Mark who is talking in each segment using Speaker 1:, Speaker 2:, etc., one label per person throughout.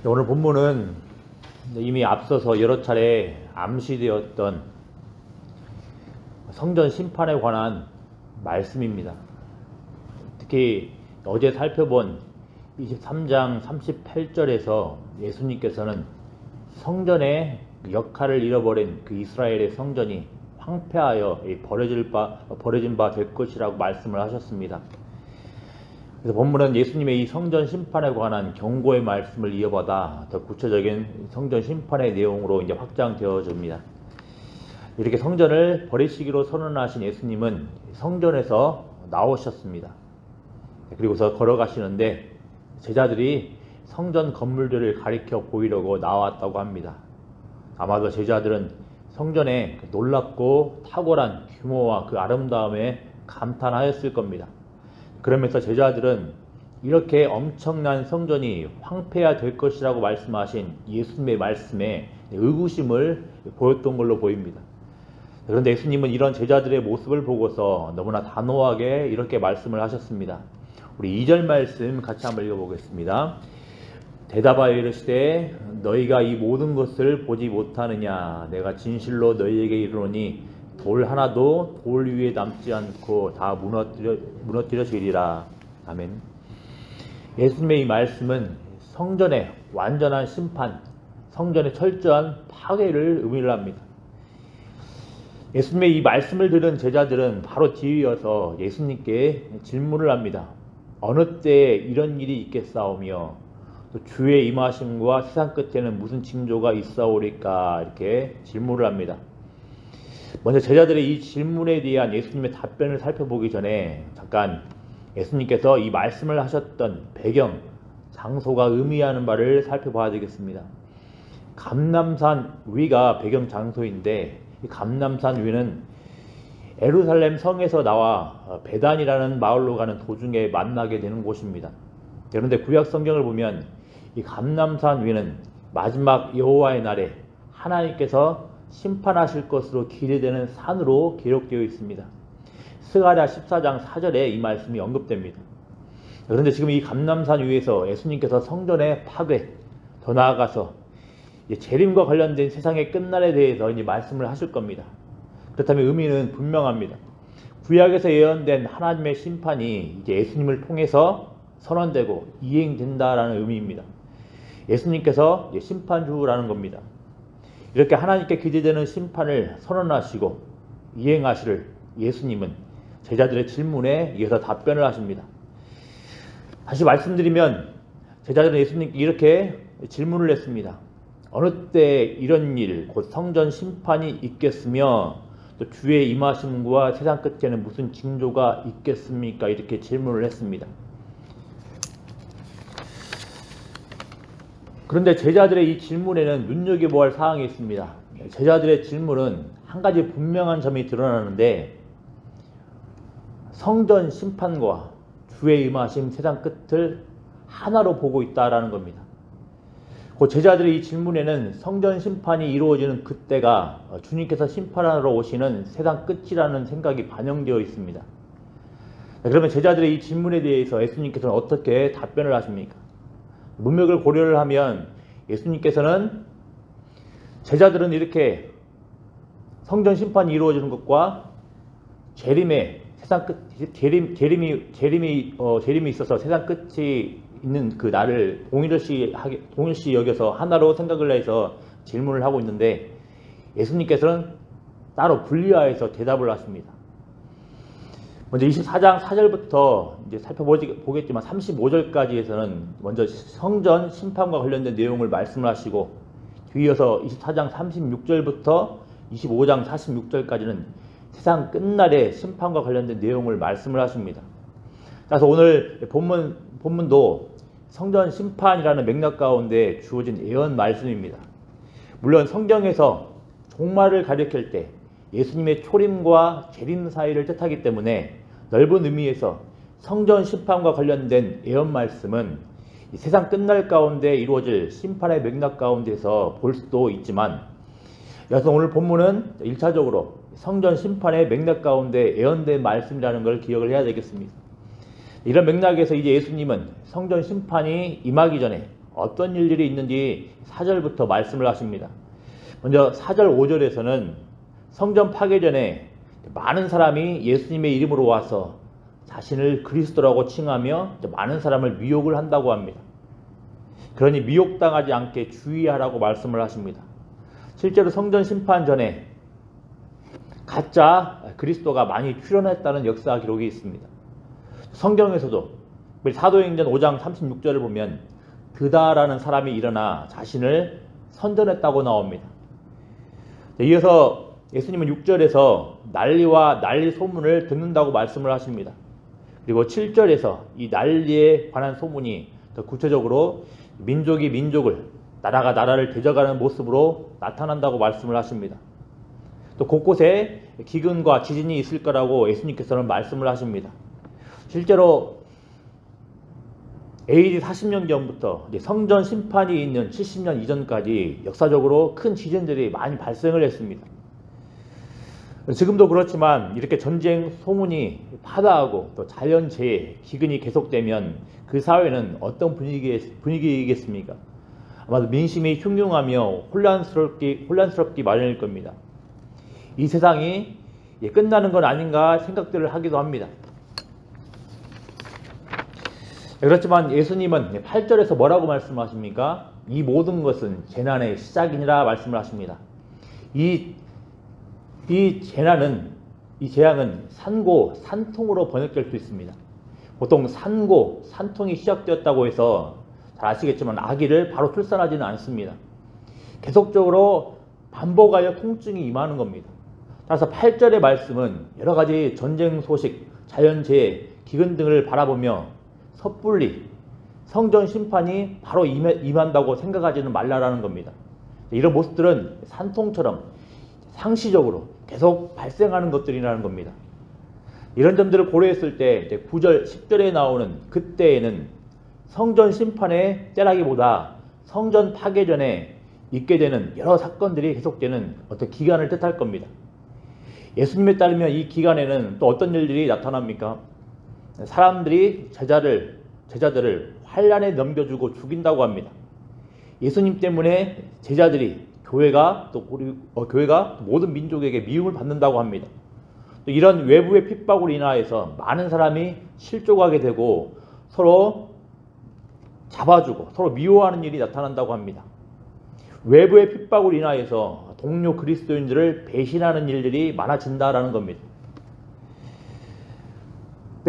Speaker 1: 오늘 본문은 이미 앞서서 여러 차례 암시되었던 성전 심판에 관한 말씀입니다. 특히 어제 살펴본 23장 38절에서 예수님께서는 성전의 역할을 잃어버린 그 이스라엘의 성전이 황폐하여 버려진 바 될 것이라고 말씀을 하셨습니다. 그래서 본문은 예수님의 이 성전 심판에 관한 경고의 말씀을 이어받아 더 구체적인 성전 심판의 내용으로 이제 확장되어집니다. 이렇게 성전을 버리시기로 선언하신 예수님은 성전에서 나오셨습니다. 그리고서 걸어가시는데 제자들이 성전 건물들을 가리켜 보이려고 나왔다고 합니다. 아마도 제자들은 성전의 놀랍고 탁월한 규모와 그 아름다움에 감탄하였을 겁니다. 그러면서 제자들은 이렇게 엄청난 성전이 황폐해야 될 것이라고 말씀하신 예수님의 말씀에 의구심을 보였던 걸로 보입니다. 그런데 예수님은 이런 제자들의 모습을 보고서 너무나 단호하게 이렇게 말씀을 하셨습니다. 우리 2절 말씀 같이 한번 읽어보겠습니다. 대답하여 이르시되 너희가 이 모든 것을 보지 못하느냐? 내가 진실로 너희에게 이르노니 돌 하나도 돌 위에 남지 않고 다 무너뜨려지리라. 아멘. 예수님의 이 말씀은 성전의 완전한 심판, 성전의 철저한 파괴를 의미를 합니다. 예수님의 이 말씀을 들은 제자들은 바로 뒤이어서 예수님께 질문을 합니다. 어느 때에 이런 일이 있겠사오며 또 주의 임하심과 세상 끝에는 무슨 징조가 있사오리까? 이렇게 질문을 합니다. 먼저 제자들의 이 질문에 대한 예수님의 답변을 살펴보기 전에 잠깐 예수님께서 이 말씀을 하셨던 배경, 장소가 의미하는 바를 살펴봐야 되겠습니다. 감람산 위가 배경 장소인데 이 감람산 위는 예루살렘 성에서 나와 베단이라는 마을로 가는 도중에 만나게 되는 곳입니다. 그런데 구약 성경을 보면 이 감람산 위는 마지막 여호와의 날에 하나님께서 심판하실 것으로 기대되는 산으로 기록되어 있습니다. 스가랴 14장 4절에 이 말씀이 언급됩니다. 그런데 지금 이 감람산 위에서 예수님께서 성전의 파괴, 더 나아가서 재림과 관련된 세상의 끝날에 대해서 이제 말씀을 하실 겁니다. 그렇다면 의미는 분명합니다. 구약에서 예언된 하나님의 심판이 이제 예수님을 통해서 선언되고 이행된다라는 의미입니다. 예수님께서 심판주라는 겁니다. 이렇게 하나님께 기대되는 심판을 선언하시고 이행하실 예수님은 제자들의 질문에 이어서 답변을 하십니다. 다시 말씀드리면 제자들은 예수님께 이렇게 질문을 했습니다. 어느 때 이런 일, 곧 성전 심판이 있겠으며 또 주의 임하심과 세상 끝에는 무슨 징조가 있겠습니까? 이렇게 질문을 했습니다. 그런데 제자들의 이 질문에는 눈여겨보아야 할 사항이 있습니다. 제자들의 질문은 한 가지 분명한 점이 드러나는데 성전 심판과 주의 임하심 세상 끝을 하나로 보고 있다라는 겁니다. 그 제자들의 이 질문에는 성전 심판이 이루어지는 그때가 주님께서 심판하러 오시는 세상 끝이라는 생각이 반영되어 있습니다. 그러면 제자들의 이 질문에 대해서 예수님께서는 어떻게 답변을 하십니까? 문맥을 고려를 하면 예수님께서는 제자들은 이렇게 성전 심판이 이루어지는 것과 재림의 세상 끝, 재림이 있어서 세상 끝이 있는 그 날을 동일시 여겨서 하나로 생각을 해서 질문을 하고 있는데 예수님께서는 따로 분리하여서 대답을 하십니다. 먼저 24장 4절부터 이제 살펴보겠지만 35절까지에서는 먼저 성전 심판과 관련된 내용을 말씀을 하시고 뒤이어서 24장 36절부터 25장 46절까지는 세상 끝날의 심판과 관련된 내용을 말씀을 하십니다. 그래서 오늘 본문도 성전 심판이라는 맥락 가운데 주어진 예언 말씀입니다. 물론 성경에서 종말을 가리킬 때 예수님의 초림과 재림 사이를 뜻하기 때문에 넓은 의미에서 성전 심판과 관련된 예언 말씀은 세상 끝날 가운데 이루어질 심판의 맥락 가운데서 볼 수도 있지만 여기서 오늘 본문은 1차적으로 성전 심판의 맥락 가운데 예언된 말씀이라는 걸 기억을 해야 되겠습니다. 이런 맥락에서 이제 예수님은 성전 심판이 임하기 전에 어떤 일들이 있는지 4절부터 말씀을 하십니다. 먼저 4절 5절에서는 성전 파괴 전에 많은 사람이 예수님의 이름으로 와서 자신을 그리스도라고 칭하며 많은 사람을 미혹을 한다고 합니다. 그러니 미혹당하지 않게 주의하라고 말씀을 하십니다. 실제로 성전 심판 전에 가짜 그리스도가 많이 출현했다는 역사 기록이 있습니다. 성경에서도 사도행전 5장 36절을 보면 드다라는 사람이 일어나 자신을 선전했다고 나옵니다. 이어서 예수님은 6절에서 난리와 난리 소문을 듣는다고 말씀을 하십니다. 그리고 7절에서 이 난리에 관한 소문이 더 구체적으로 민족이 민족을, 나라가 나라를 대적하는 모습으로 나타난다고 말씀을 하십니다. 또 곳곳에 기근과 지진이 있을 거라고 예수님께서는 말씀을 하십니다. 실제로 AD 40년 전부터 성전 심판이 있는 70년 이전까지 역사적으로 큰 지진들이 많이 발생을 했습니다. 지금도 그렇지만 이렇게 전쟁 소문이 파다하고 또 자연재해, 기근이 계속되면 그 사회는 어떤 분위기이겠습니까? 아마도 민심이 흉흉하며 혼란스럽기 마련일 겁니다. 이 세상이 끝나는 건 아닌가 생각들을 하기도 합니다. 그렇지만 예수님은 8절에서 뭐라고 말씀하십니까? 이 모든 것은 재난의 시작이니라 말씀을 하십니다. 이 재앙은 산고, 산통으로 번역될 수 있습니다. 보통 산고, 산통이 시작되었다고 해서 잘 아시겠지만 아기를 바로 출산하지는 않습니다. 계속적으로 반복하여 통증이 임하는 겁니다. 따라서 8절의 말씀은 여러 가지 전쟁 소식, 자연재해, 기근 등을 바라보며 섣불리 성전 심판이 바로 임한다고 생각하지는 말라라는 겁니다. 이런 모습들은 산통처럼 상시적으로 계속 발생하는 것들이라는 겁니다. 이런 점들을 고려했을 때 9절, 10절에 나오는 그때에는 성전 심판의 때라기보다 성전 파괴 전에 있게 되는 여러 사건들이 계속되는 어떤 기간을 뜻할 겁니다. 예수님에 따르면 이 기간에는 또 어떤 일들이 나타납니까? 사람들이 제자들을 환란에 넘겨주고 죽인다고 합니다. 예수님 때문에 제자들이 교회가 모든 민족에게 미움을 받는다고 합니다. 또 이런 외부의 핍박으로 인하여서 많은 사람이 실족하게 되고 서로 잡아주고 서로 미워하는 일이 나타난다고 합니다. 외부의 핍박으로 인하여서 동료 그리스도인들을 배신하는 일들이 많아진다라는 겁니다.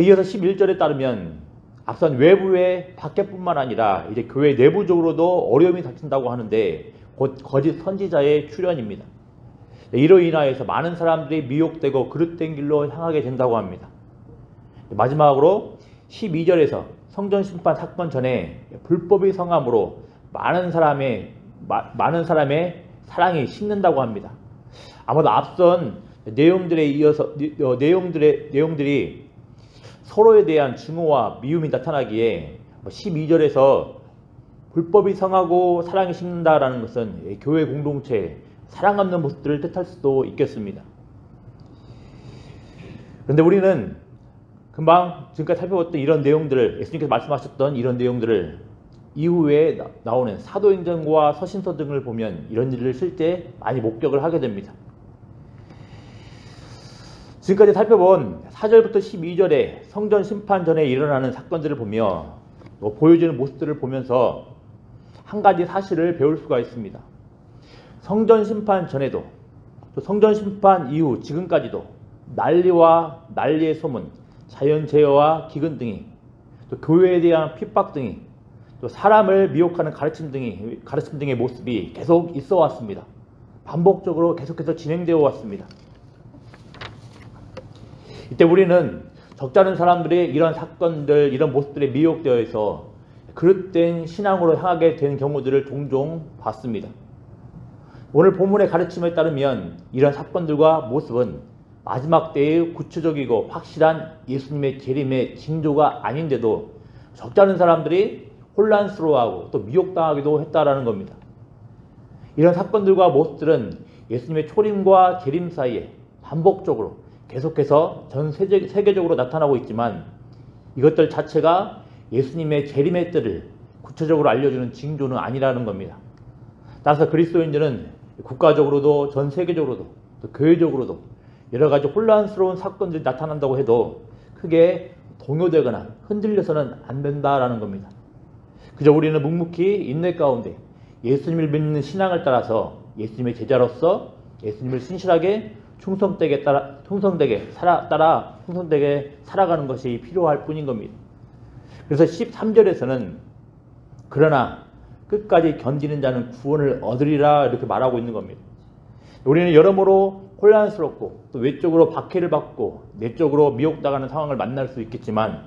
Speaker 1: 이어서 11절에 따르면 앞선 외부의 밖에뿐만 아니라 이제 교회 내부적으로도 어려움이 닥친다고 하는데 곧 거짓 선지자의 출현입니다. 이로 인하여서 많은 사람들이 미혹되고 그릇된 길로 향하게 된다고 합니다. 마지막으로 12절에서 성전 심판 사건 전에 불법의 성함으로 많은 사람의 사랑이 식는다고 합니다. 아마도 앞선 내용들에 이어서 내용들이 서로에 대한 증오와 미움이 나타나기에 12절에서 불법이 성하고 사랑이 식는다라는 것은 교회 공동체에 사랑 없는 모습들을 뜻할 수도 있겠습니다. 그런데 우리는 금방 지금까지 살펴봤던 이런 내용들을, 예수님께서 말씀하셨던 이런 내용들을 이후에 나오는 사도행전과 서신서 등을 보면 이런 일을 실제 많이 목격을 하게 됩니다. 지금까지 살펴본 4절부터 12절의 성전 심판 전에 일어나는 사건들을 보며 보여지는 모습들을 보면서 한 가지 사실을 배울 수가 있습니다. 성전 심판 전에도 또 성전 심판 이후 지금까지도 난리와 난리의 소문, 자연재해와 기근 등이 또 교회에 대한 핍박 등이 또 사람을 미혹하는 가르침 등의 모습이 계속 있어 왔습니다. 반복적으로 계속해서 진행되어 왔습니다. 이때 우리는 적잖은 사람들이 이런 사건들, 이런 모습들에 미혹되어 있어 그릇된 신앙으로 향하게 된 경우들을 종종 봤습니다. 오늘 본문의 가르침에 따르면 이런 사건들과 모습은 마지막 때의 구체적이고 확실한 예수님의 재림의 징조가 아닌데도 적잖은 사람들이 혼란스러워하고 또 미혹당하기도 했다라는 겁니다. 이런 사건들과 모습들은 예수님의 초림과 재림 사이에 반복적으로 계속해서 전 세계적으로 나타나고 있지만 이것들 자체가 예수님의 재림의 때를 구체적으로 알려주는 징조는 아니라는 겁니다. 따라서 그리스도인들은 국가적으로도 전 세계적으로도 또 교회적으로도 여러 가지 혼란스러운 사건들이 나타난다고 해도 크게 동요되거나 흔들려서는 안 된다라는 겁니다. 그저 우리는 묵묵히 인내 가운데 예수님을 믿는 신앙을 따라서 예수님의 제자로서 예수님을 신실하게 충성되게 살아가는 것이 필요할 뿐인 겁니다. 그래서 13절에서는 그러나 끝까지 견디는 자는 구원을 얻으리라 이렇게 말하고 있는 겁니다. 우리는 여러모로 혼란스럽고 또 외적으로 박해를 받고 내적으로 미혹당하는 상황을 만날 수 있겠지만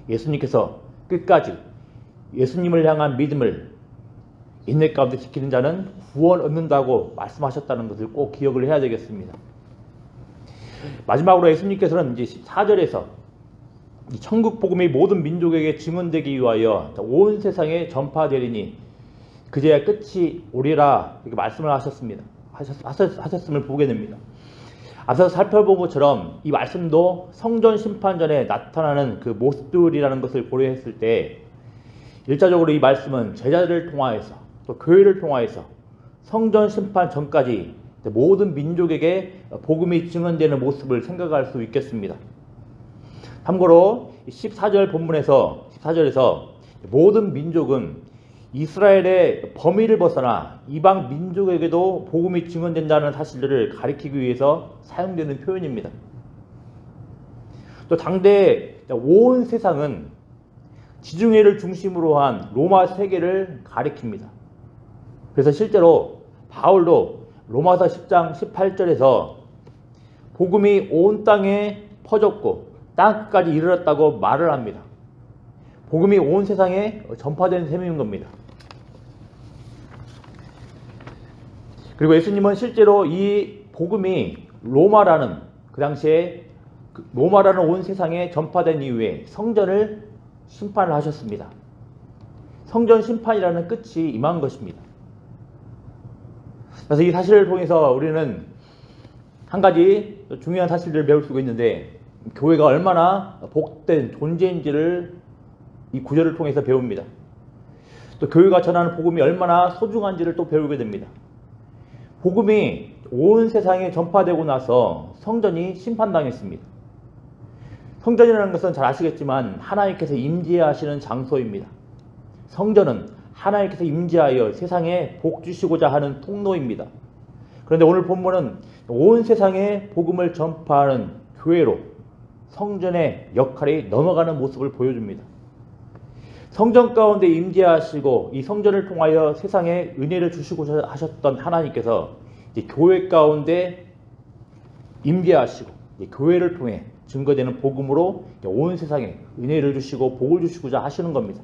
Speaker 1: 예수님께서 끝까지 예수님을 향한 믿음을 인내 가운데 지키는 자는 구원 얻는다고 말씀하셨다는 것을 꼭 기억을 해야 되겠습니다. 마지막으로 예수님께서는 이제 14절에서 이 천국 복음이 모든 민족에게 증언되기 위하여 온 세상에 전파되리니 그제야 끝이 오리라 이렇게 말씀을 하셨음을 보게 됩니다. 앞서 살펴본 것처럼 이 말씀도 성전 심판 전에 나타나는 그 모습들이라는 것을 고려했을 때 일차적으로 이 말씀은 제자들을 통하여서 또 교회를 통하여서 성전 심판 전까지 모든 민족에게 복음이 증언되는 모습을 생각할 수 있겠습니다. 참고로 14절 본문에서 14절에서 모든 민족은 이스라엘의 범위를 벗어나 이방 민족에게도 복음이 증언된다는 사실들을 가리키기 위해서 사용되는 표현입니다. 또 당대 온 세상은 지중해를 중심으로 한 로마 세계를 가리킵니다. 그래서 실제로 바울도 로마서 10장 18절에서 복음이 온 땅에 퍼졌고 땅끝까지 이르렀다고 말을 합니다. 복음이 온 세상에 전파된 셈인 겁니다. 그리고 예수님은 실제로 이 복음이 로마라는 그 당시에 로마라는 온 세상에 전파된 이후에 성전을 심판을 하셨습니다. 성전 심판이라는 끝이 임한 것입니다. 그래서 이 사실을 통해서 우리는 한 가지 중요한 사실들을 배울 수가 있는데 교회가 얼마나 복된 존재인지를 이 구절을 통해서 배웁니다. 또 교회가 전하는 복음이 얼마나 소중한지를 또 배우게 됩니다. 복음이 온 세상에 전파되고 나서 성전이 심판당했습니다. 성전이라는 것은 잘 아시겠지만 하나님께서 임재하시는 장소입니다. 성전은 하나님께서 임재하여 세상에 복 주시고자 하는 통로입니다. 그런데 오늘 본문은 온 세상에 복음을 전파하는 교회로 성전의 역할이 넘어가는 모습을 보여줍니다. 성전 가운데 임재하시고 이 성전을 통하여 세상에 은혜를 주시고자 하셨던 하나님께서 이제 교회 가운데 임재하시고 교회를 통해 증거되는 복음으로 온 세상에 은혜를 주시고 복을 주시고자 하시는 겁니다.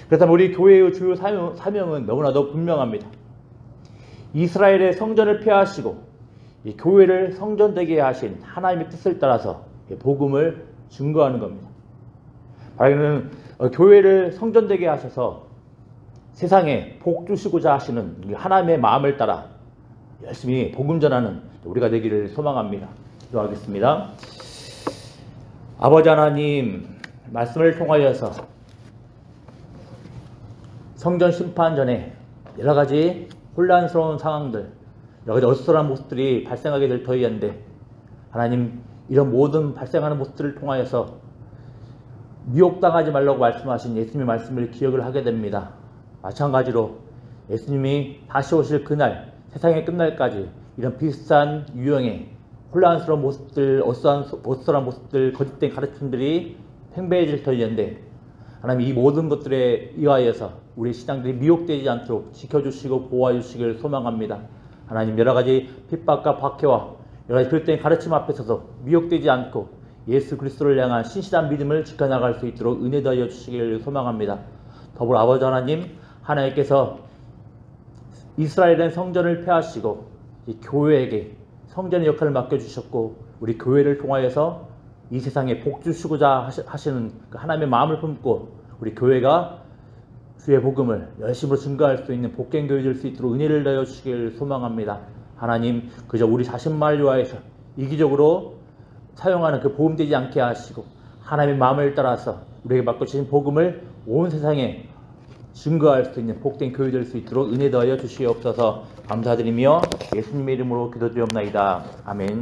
Speaker 1: 그렇다면 우리 교회의 주요 사명은 너무나도 분명합니다. 이스라엘의 성전을 폐하시고 이 교회를 성전되게 하신 하나님의 뜻을 따라서 복음을 증거하는 겁니다. 바라기는 교회를 성전되게 하셔서 세상에 복 주시고자 하시는 하나님의 마음을 따라 열심히 복음 전하는 우리가 되기를 소망합니다. 기도하겠습니다. 아버지 하나님, 말씀을 통하여서 성전 심판 전에 여러 가지 혼란스러운 상황들, 여러 가지 어수선한 모습들이 발생하게 될 터이한데 하나님, 이런 모든 발생하는 모습들을 통하여서 미혹당하지 말라고 말씀하신 예수님의 말씀을 기억을 하게 됩니다. 마찬가지로 예수님이 다시 오실 그날, 세상의 끝날까지 이런 비슷한 유형의 혼란스러운 모습들, 어수선한 모습들, 거짓된 가르침들이 팽배해질 터이한데 하나님, 이 모든 것들에 의하여서 우리 신앙들이 미혹되지 않도록 지켜주시고 보호해 주시기를 소망합니다. 하나님, 여러 가지 핍박과 박해와 여러 가지 그릇된 가르침 앞에서도 미혹되지 않고 예수 그리스도를 향한 신실한 믿음을 지켜나갈 수 있도록 은혜 더하여 주시기를 소망합니다. 더불어 아버지 하나님, 하나님께서 이스라엘은 성전을 폐하시고 이 교회에게 성전의 역할을 맡겨주셨고 우리 교회를 통하여서 이 세상에 복 주시고자 하시는 하나님의 마음을 품고 우리 교회가 주의 복음을 열심으로 증거할 수 있는 복된 교회 될 수 있도록 은혜를 더하여 주시기를 소망합니다. 하나님, 그저 우리 자신만을 위하여서 이기적으로 사용하는 그 보험되지 않게 하시고 하나님의 마음을 따라서 우리에게 맡겨주신 복음을 온 세상에 증거할 수 있는 복된 교회 될 수 있도록 은혜 더하여 주시옵소서. 감사드리며 예수님의 이름으로 기도드리옵나이다. 아멘.